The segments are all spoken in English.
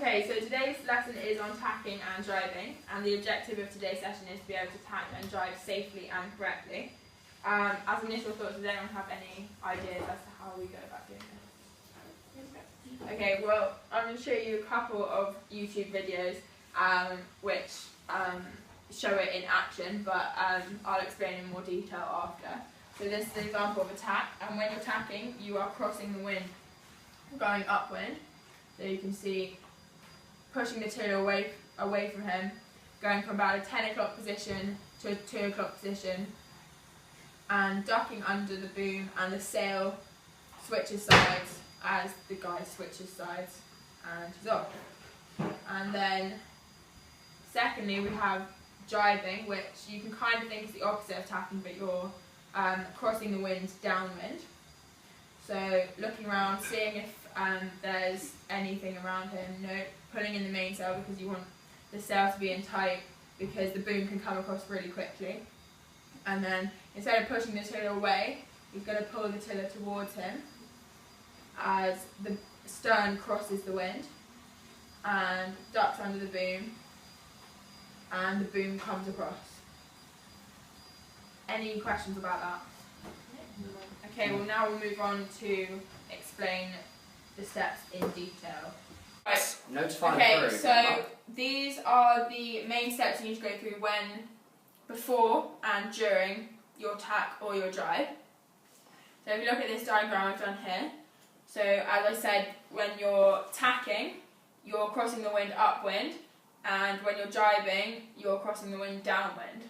Okay, so today's lesson is on tacking and driving, and the objective of today's session is to be able to tack and drive safely and correctly. As initial thoughts, does anyone have any ideas as to how we go about doing this? Okay, well, I'm going to show you a couple of YouTube videos which show it in action, but I'll explain in more detail after. So this is an example of a tack, and when you're tacking, you are crossing the wind, going upwind. So you can see pushing the tiller away from him, going from about a 10 o'clock position to a 2 o'clock position, and ducking under the boom, and the sail switches sides as the guy switches sides and he's off. And then secondly we have jibing, which you can kind of think is the opposite of tacking, but you're crossing the wind downwind. So looking around, seeing if there's anything around him, pulling in the mainsail because you want the sail to be in tight because the boom can come across really quickly. And then instead of pushing the tiller away, he's going to pull the tiller towards him as the stern crosses the wind and ducks under the boom, and the boom comes across. Any questions about that? Okay, well now we'll move on to explain the steps in detail. Right. Okay, so these are the main steps you need to go through before and during your tack or your drive. So if you look at this diagram I've done here, so as I said, when you're tacking, you're crossing the wind upwind, and when you're jibing, you're crossing the wind downwind.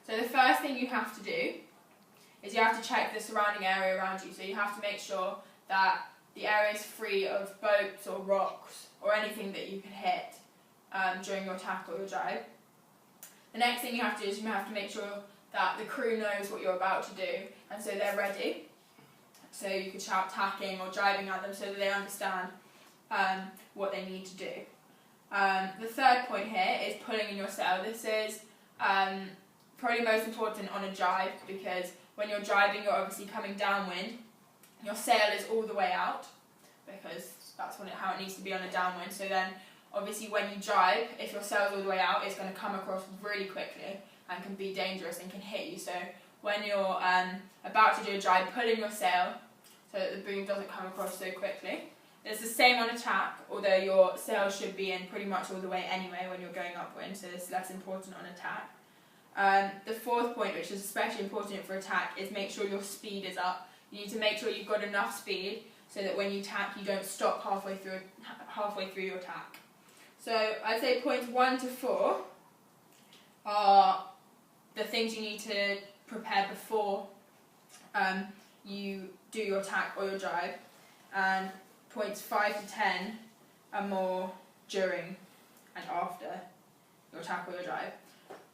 So the first thing you have to do is you have to check the surrounding area around you. So you have to make sure that the area is free of boats or rocks or anything that you could hit during your tack or your drive. The next thing you have to do is you have to make sure that the crew knows what you're about to do, and so they're ready. So you could shout tacking or jibing at them so that they understand what they need to do. The third point here is pulling in your sail. This is probably most important on a jibe, because when you're jibing, you're obviously coming downwind. Your sail is all the way out, because that's how it needs to be on a downwind. So then, obviously, when you jibe, if your sail's all the way out, it's going to come across really quickly and can be dangerous and can hit you. So when you're about to do a jibe, pull in your sail so that the boom doesn't come across so quickly. It's the same on a tack, although your sail should be in pretty much all the way anyway when you're going upwind, so it's less important on a tack. The fourth point, which is especially important for a tack, is make sure your speed is up. You need to make sure you've got enough speed so that when you tack, you don't stop halfway through your tack. So I'd say points 1 to 4 are the things you need to prepare before you do your tack or your drive, and points 5 to 10 are more during and after your tack or your drive.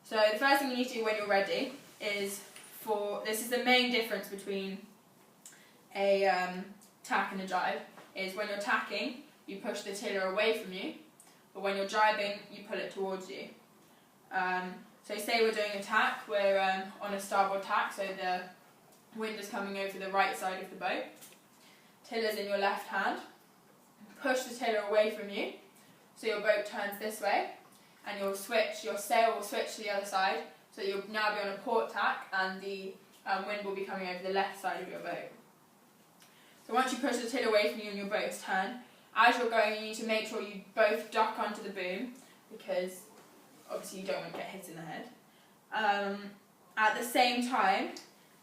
So the first thing you need to do when you're ready is this is the main difference between a tack and a jibe, is when you're tacking, you push the tiller away from you, but when you're jibing, you pull it towards you. So say we're doing a tack, we're on a starboard tack, so the wind is coming over the right side of the boat. Tiller's in your left hand. Push the tiller away from you, so your boat turns this way, and your sail will switch to the other side, so you'll now be on a port tack, and the wind will be coming over the left side of your boat. So once you push the tiller away from you and your boat is turned, as you're going, you need to make sure you both duck onto the boom, because obviously you don't want to get hit in the head. At the same time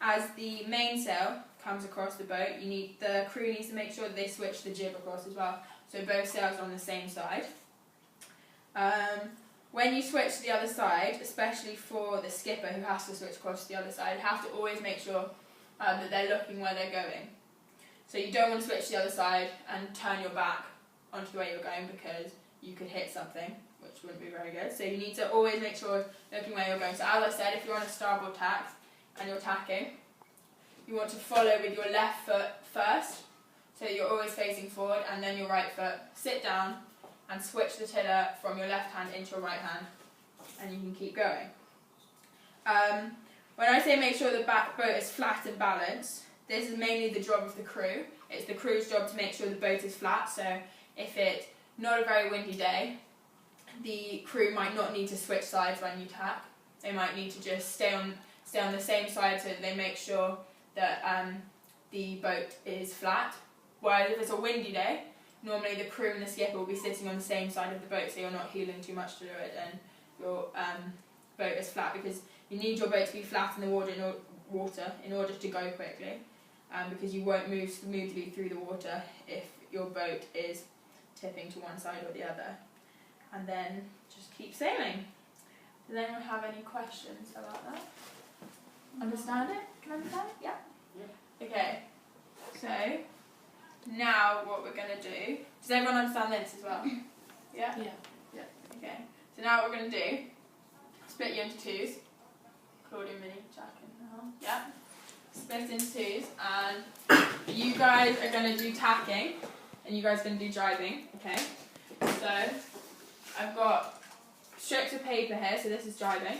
as the mainsail comes across the boat, the crew needs to make sure that they switch the jib across as well, so both sails are on the same side. When you switch to the other side, especially for the skipper who has to switch across to the other side, you have to always make sure that they're looking where they're going. So you don't want to switch to the other side and turn your back onto where you're going, because you could hit something, which wouldn't be very good. So you need to always make sure looking where you're going. So as I said, if you're on a starboard tack and you're tacking, you want to follow with your left foot first, so you're always facing forward, and then your right foot. Sit down and switch the tiller from your left hand into your right hand, and you can keep going. When I say make sure the boat is flat and balanced, this is mainly the job of the crew. It's the crew's job to make sure the boat is flat, so if it not a very windy day, the crew might not need to switch sides when you tack. They might need to just stay on the same side so that they make sure that the boat is flat. Whereas if it's a windy day, normally the crew and the skipper will be sitting on the same side of the boat, so you're not heeling too much to do it, and your boat is flat, because you need your boat to be flat in the water in order to go quickly, because you won't move smoothly through the water if your boat is tipping to one side or the other. And then just keep sailing. Does anyone have any questions about that? Understand it? Can I understand it? Yeah? Yeah. Okay. So, now what we're going to do... Does everyone understand this as well? Yeah? Yeah. Okay. So now what we're going to do, split you into twos. Claudia, Minnie, Jack and Hal. Yeah? Split into twos, and you guys are going to do tacking, and you guys are going to do gybing. Okay? So, I've got strips of paper here, so this is gybing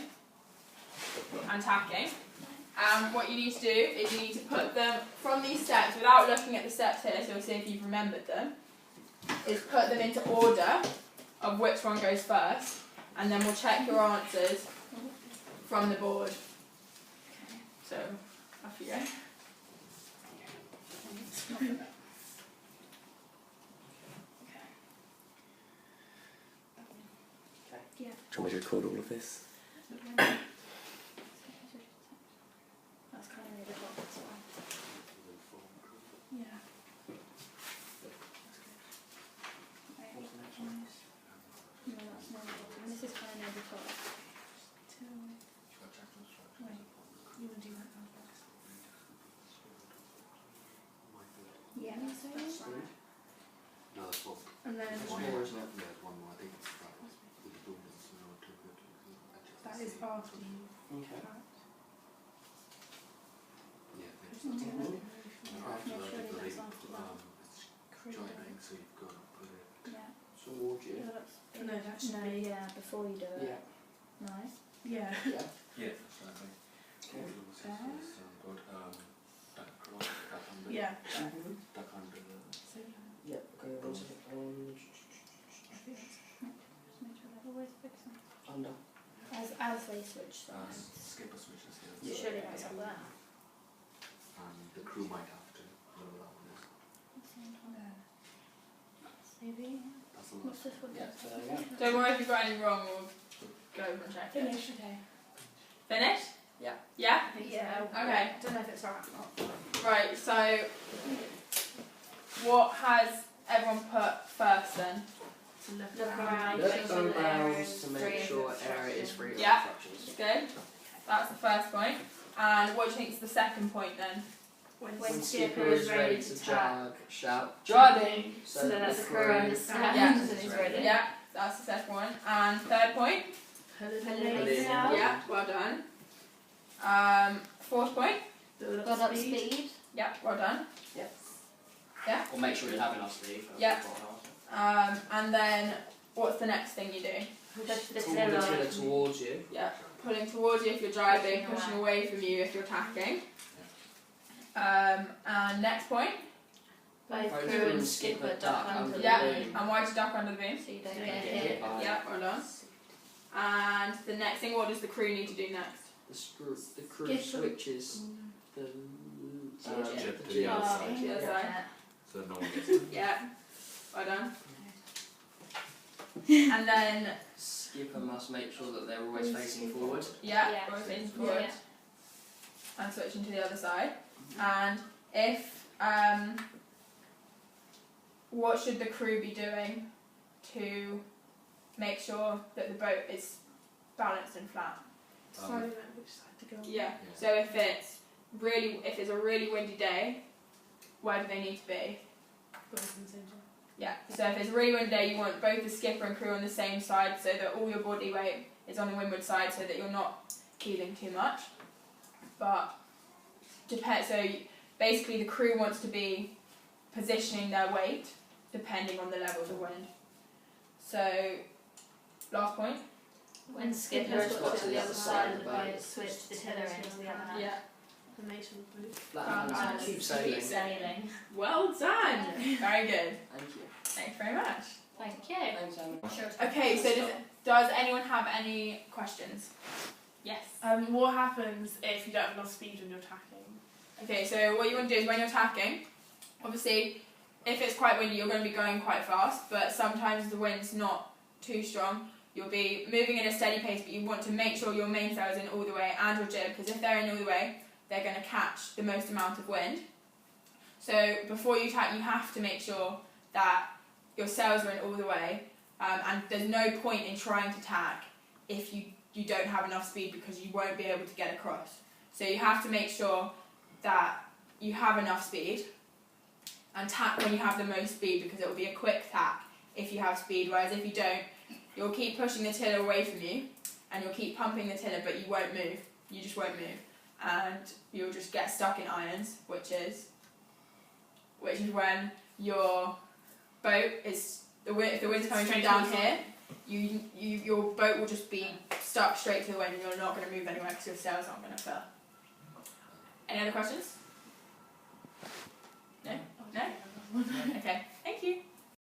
and tacking. And what you need to do is you need to put them from these steps, without looking at the steps here, so we'll see if you've remembered them, is put them into order of which one goes first, and then we'll check your answers from the board. Okay. So, off you go. Yeah. Do you want me to record all of this? That's kind of near the top as well. Yeah. What's the next one? No, that's near the bottom. This is kind of near the top. Wait, you want to do that one first? Yeah, that's right. No, that's one. And then One more, isn't it? Yeah, one more. I think it's that. With the buildings, so not too good. That is after you. Okay. Yeah, Just do that. after Yeah, that, surely I that's think after that. it's gybing, so you've got to put it. Yeah. Towards you. No, that's No, that should no, be- yeah, before you do it. Yeah. No. Yeah. Yeah. Yeah, exactly. Okay. Duck under. Yeah. Duck under the. Yep. Go on. Just make sure they're always fixing. Under. As they switch sides. Skipper switches here. Yeah. Surely that's up there. And the crew might have to know that one is. Maybe. That's the What's last. this one? Yeah. So there we go. Don't worry if you've got any wrong, we'll go and check it. Finish, okay. Finish? Yeah. Yeah? I think Yeah. so. Okay. I don't know if it's right or not. Right, so what has everyone put first then? Look around. Look make sure on that there bows is to free make of sure area is free of Yeah. obstructions. Good. That's the first point. And what do you think is the second point then? When skipper is ready to jag, shout, gybing! So that the crew Yeah. understands and is ready. Yeah, that's the second one. And third point? Pulling out. Yeah, well done. Fourth point? Build up speed. Yeah, well done. Yep. Yeah. Or make sure you have enough speed. Yeah. And then what's the next thing you do? Push the Pull the tiller. tiller towards you. Yeah, pulling towards you if you're driving, pushing away from you if you're tacking. And next point? Both Both crew and skipper duck under the Yeah, boom. and why do you duck under the beam? So you don't Yeah, get yeah, hit. yeah. Yeah, well done. And the next thing, what does the crew need to do next? The crew Skipper. switches the Jib to jib. the other side. To the other side. So no one gets it. Yeah, well done. And then, Skipper must make sure that they're always facing forward. yeah, Yeah, we're facing yeah. forward. And switching to the other side. And if, what should the crew be doing to make sure that the boat is balanced and flat? Yeah. So if it's a really windy day, where do they need to be? Yeah. So if it's a really windy day, you want both the skipper and crew on the same side, so that all your body weight is on the windward side, so that you're not heeling too much. But so basically, the crew wants to be positioning their weight depending on the level of the wind. So last point. When skipper switches to the other side of the boat, switch the tiller into the other hand. Yeah. Flat hands and keep sailing. Keep sailing. Well done. Very good. Thank you. Thanks very much. Thank you. Thanks, Emily. Okay, so does anyone have any questions? Yes. What happens if you don't have enough speed when you're tacking? Okay, so what you want to do is when you're tacking, obviously, if it's quite windy, you're going to be going quite fast, but sometimes the wind's not too strong. You'll be moving at a steady pace, but you want to make sure your mainsail is in all the way and your jib, because if they're in all the way, they're going to catch the most amount of wind. So before you tack, you have to make sure that your sails are in all the way, and there's no point in trying to tack if you don't have enough speed, because you won't be able to get across. So you have to make sure that you have enough speed and tack when you have the most speed, because it will be a quick tack if you have speed, whereas if you don't, you'll keep pushing the tiller away from you and you'll keep pumping the tiller, but you won't move. You just won't move, and you'll just get stuck in irons, which is when your boat is if the wind's coming from down here, your boat will just be stuck straight to the wind and you're not going to move anywhere because your sails aren't going to fill. Any other questions? No? No? Okay.